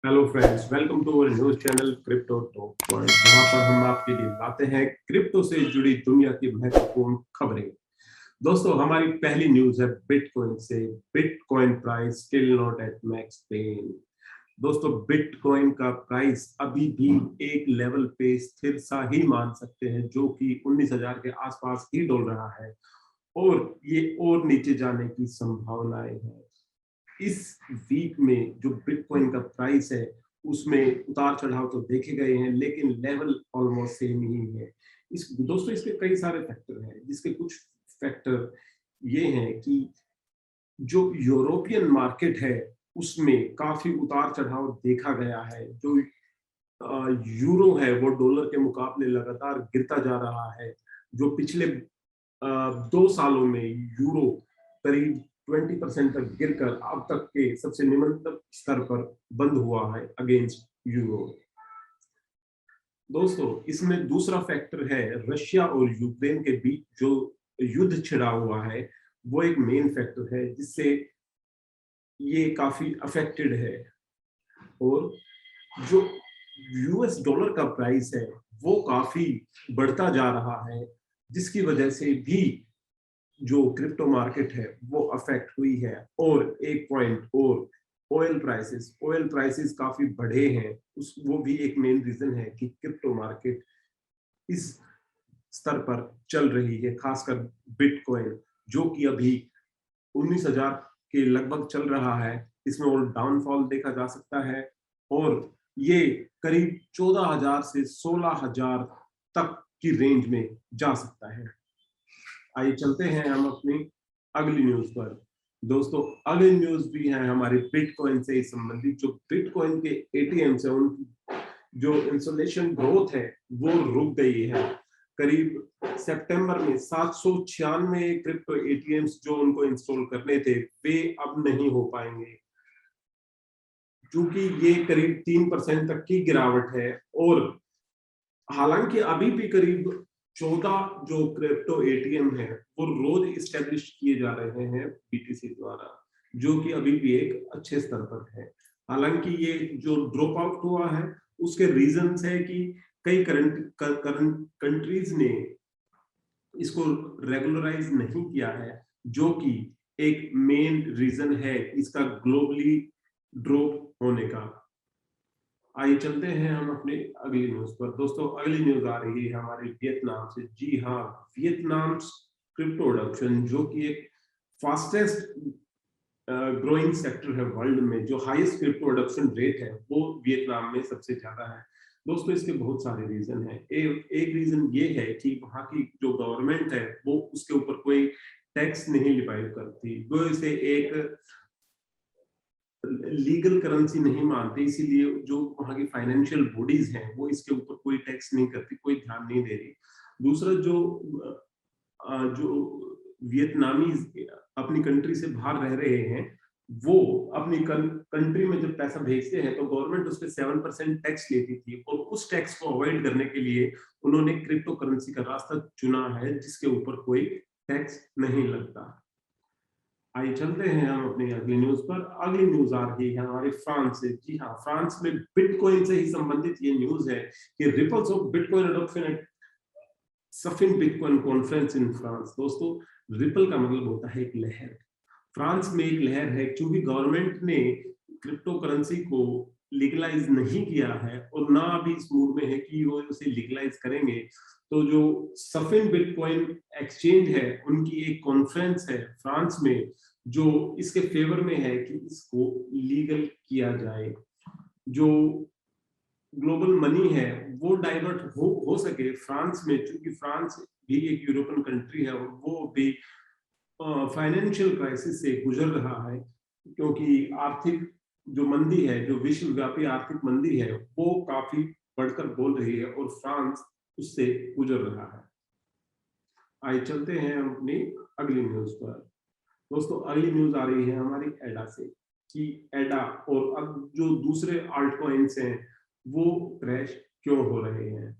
Hello friends, welcome to our news channel Crypto Talk Point, जहां पर हम आपके लिए लाते हैं क्रिप्टो से जुड़ी दुनिया की महत्वपूर्ण खबरें। दोस्तों, हमारी पहली न्यूज है बिटकॉइन से। Bitcoin price still not at max pain. दोस्तों, बिटकॉइन का प्राइस अभी भी एक लेवल पे स्थिर सा ही मान सकते हैं, जो कि 19,000 के आसपास ही डोल रहा है और ये और नीचे जाने की संभावनाएं हैं। इस वीक में जो बिटकॉइन का प्राइस है उसमें उतार चढ़ाव तो देखे गए हैं, लेकिन लेवल ऑलमोस्ट सेम ही है। दोस्तों, इसके कई सारे फैक्टर हैं, जिसके कुछ फैक्टर ये हैं कि जो यूरोपियन मार्केट है उसमें काफी उतार चढ़ाव देखा गया है। जो यूरो है वो डॉलर के मुकाबले लगातार गिरता जा रहा है। जो पिछले 2 सालों में यूरो करीब 20% तक गिरकर अब तक के सबसे निम्नतम स्तर पर बंद हुआ है अगेंस्ट यूरो। दोस्तों, इसमें दूसरा फैक्टर है रशिया और यूक्रेन के बीच जो युद्ध छिड़ा हुआ है, वो एक मेन फैक्टर है जिससे ये काफी अफेक्टेड है। और जो यूएस डॉलर का प्राइस है वो काफी बढ़ता जा रहा है, जिसकी वजह से भी जो क्रिप्टो मार्केट है वो अफेक्ट हुई है। और एक पॉइंट और, ऑयल प्राइसेस काफी बढ़े हैं। उस वो भी एक मेन रीजन है कि क्रिप्टो मार्केट इस स्तर पर चल रही है। खासकर बिटकॉइन, जो कि अभी 19,000 के लगभग चल रहा है, इसमें और डाउनफॉल देखा जा सकता है और ये करीब 14,000 से 16,000 तक की रेंज में जा सकता है। आइए चलते हैं हम अपनी अगली न्यूज पर। दोस्तों, अगली न्यूज भी है हमारे बिटकॉइन से संबंधित। जो बिटकॉइन के एटीएम से उनकी जो इंस्टॉलेशन ग्रोथ है वो रुक गई है। करीब सितंबर में 796 क्रिप्टो एटीएम्स जो उनको इंस्टॉल करने थे वे अब नहीं हो पाएंगे, क्योंकि ये करीब 3% तक की गिरावट है। और हालांकि अभी भी करीब 14 जो क्रिप्टो एटीएम है वो रोज इस्टेब्लिश किए जा रहे हैं बीटीसी द्वारा, जो कि अभी भी एक अच्छे स्तर पर है। हालांकि ये जो ड्रॉप आउट हुआ है उसके रीजंस है कि कई करंट कंट्रीज ने इसको रेगुलराइज नहीं किया है, जो कि एक मेन रीजन है इसका ग्लोबली ड्रॉप होने का। आइए चलते हैं हम अपने अगली न्यूज पर। दोस्तों, अगली न्यूज आ रही है हमारे वियतनाम से। जी हाँ, वियतनाम क्रिप्टो अडॉप्शन, जो कि एक फास्टेस्ट ग्रोइंग सेक्टर है वर्ल्ड में, जो हाईएस्ट क्रिप्टो अडॉप्शन रेट है वो वियतनाम में सबसे ज्यादा है। दोस्तों, इसके बहुत सारे रीजन है। एक रीजन ये है कि वहाँ की जो गवर्नमेंट है वो उसके ऊपर कोई टैक्स नहीं लिवाइव करती, वो इसे एक लीगल करेंसी नहीं मानते, इसीलिए जो वहाँ की फाइनेंशियल बॉडीज हैं वो इसके ऊपर कोई टैक्स नहीं करती, कोई ध्यान नहीं दे रही। दूसरा, जो वियतनामी अपनी कंट्री से बाहर रह रहे हैं, वो अपनी कंट्री में जब पैसा भेजते हैं तो गवर्नमेंट उस पर 7% टैक्स लेती थी, और उस टैक्स को अवॉइड करने के लिए उन्होंने क्रिप्टो करेंसी का रास्ता चुना है जिसके ऊपर कोई टैक्स नहीं लगता। आइए चलते हैं हम अपनी अगली न्यूज पर। अगली न्यूज आ रही है हमारे फ्रांस से। जी हाँ, फ्रांस में बिटकॉइन से ही संबंधित ये न्यूज है कि ripples of bitcoin adoption at Surfin bitcoin conference in France. दोस्तों, रिपल का मतलब होता है एक लहर। फ्रांस में एक लहर है, क्योंकि गवर्नमेंट ने क्रिप्टो करेंसी को लीगलाइज नहीं किया है और ना अभी इस मूड में है कि वो उसे लीगलाइज करेंगे। तो जो सफिन बिटकॉइन एक्सचेंज है उनकी एक कॉन्फ्रेंस है फ्रांस में, जो इसके फेवर में है कि इसको लीगल किया जाए। जो ग्लोबल मनी है वो डाइवर्ट हो सके फ्रांस में, क्योंकि फ्रांस भी एक यूरोपियन कंट्री है और वो भी फाइनेंशियल क्राइसिस से गुजर रहा है, क्योंकि आर्थिक जो मंदी है, जो विश्वव्यापी आर्थिक मंदी है, वो काफी बढ़कर बोल रही है और फ्रांस उससे गुजर रहा है। आइए चलते हैं हम अपनी अगली न्यूज पर। दोस्तों, अगली न्यूज आ रही है हमारी एडा से कि एडा और अब जो दूसरे आल्ट कॉइन्स हैं वो क्रैश क्यों हो रहे हैं।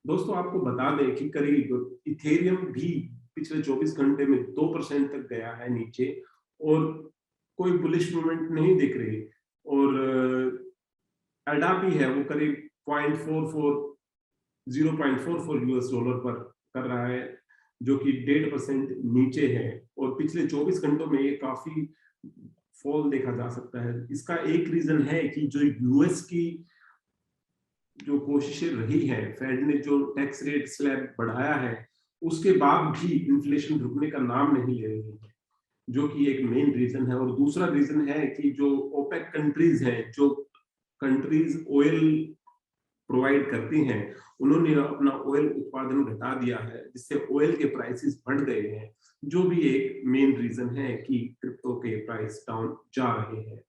दोस्तों, आपको बता दें कि करीब इथेरियम भी पिछले 24 घंटे में 2% तक गया है नीचे, और कोई बुलिश मूवमेंट नहीं दिख रही। और एडापी है वो करीब 0.44 यूएस डॉलर पर कर रहा है, जो कि 1.5% नीचे है, और पिछले 24 घंटों में ये काफी फॉल देखा जा सकता है। इसका एक रीजन है कि जो यूएस की जो कोशिशें रही है, फेड ने जो टैक्स रेट स्लैब बढ़ाया है, उसके बाद भी इन्फ्लेशन रुकने का नाम नहीं ले रही है, जो कि एक मेन रीजन है। और दूसरा रीजन है कि जो ओपेक कंट्रीज हैं, जो कंट्रीज ऑयल प्रोवाइड करती हैं, उन्होंने अपना ऑयल उत्पादन घटा दिया है, जिससे ऑयल के प्राइसेस बढ़ गए हैं, जो भी एक मेन रीजन है कि क्रिप्टो के प्राइस डाउन जा रहे हैं।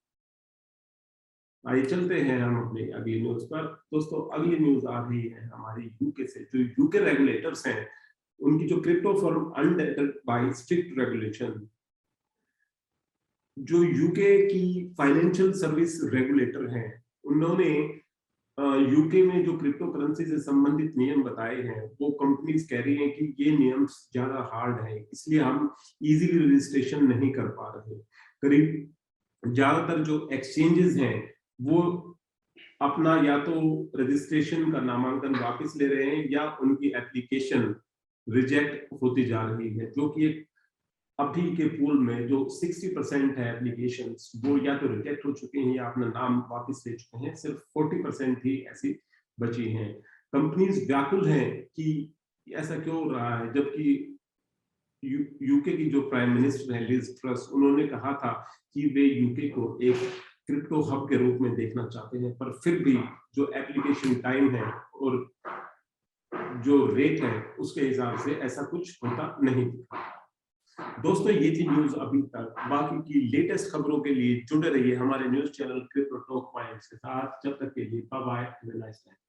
आइए चलते हैं हम अपने अगली न्यूज पर। दोस्तों, अगली न्यूज आ रही है हमारी यूके से। जो यूके रेगुलेटर्स हैं, उनकी जो crypto firm inundated by strict regulation, जो यूके की फाइनेंशियल सर्विस रेगुलेटर हैं, उन्होंने यूके में जो क्रिप्टो करेंसी से संबंधित नियम बताए हैं, वो कंपनीज कह रही हैं कि ये नियम ज्यादा हार्ड है, इसलिए हम इजीली रजिस्ट्रेशन नहीं कर पा रहे। करीब ज्यादातर जो एक्सचेंजेस हैं, वो अपना या तो रजिस्ट्रेशन का नामांकन वापस ले रहे हैं, या उनकी एप्लीकेशन रिजेक्ट होती जा रही है, जो कि एक अभी के पूल में जो 60% है एप्लीकेशंस, वो या तो रिजेक्ट हो चुके हैं या अपना नाम वापस ले चुके हैं। सिर्फ 40% ही ऐसी बची हैं। कंपनीज व्याकुल हैं कि ऐसा क्यों हो रहा है, जबकि यूके की जो प्राइम मिनिस्टर है लिज ट्रस, उन्होंने कहा था कि वे यूके को एक क्रिप्टो हब के रूप में देखना चाहते हैं, पर फिर भी जो एप्लीकेशन टाइम है और जो रेट है, उसके हिसाब से ऐसा कुछ होता नहीं दिखा। दोस्तों, ये थी न्यूज अभी तक। बाकी की लेटेस्ट खबरों के लिए जुड़े रहिए हमारे news channel Crypto Talk Points के साथ। जब तक के लिए bye bye, have a nice day.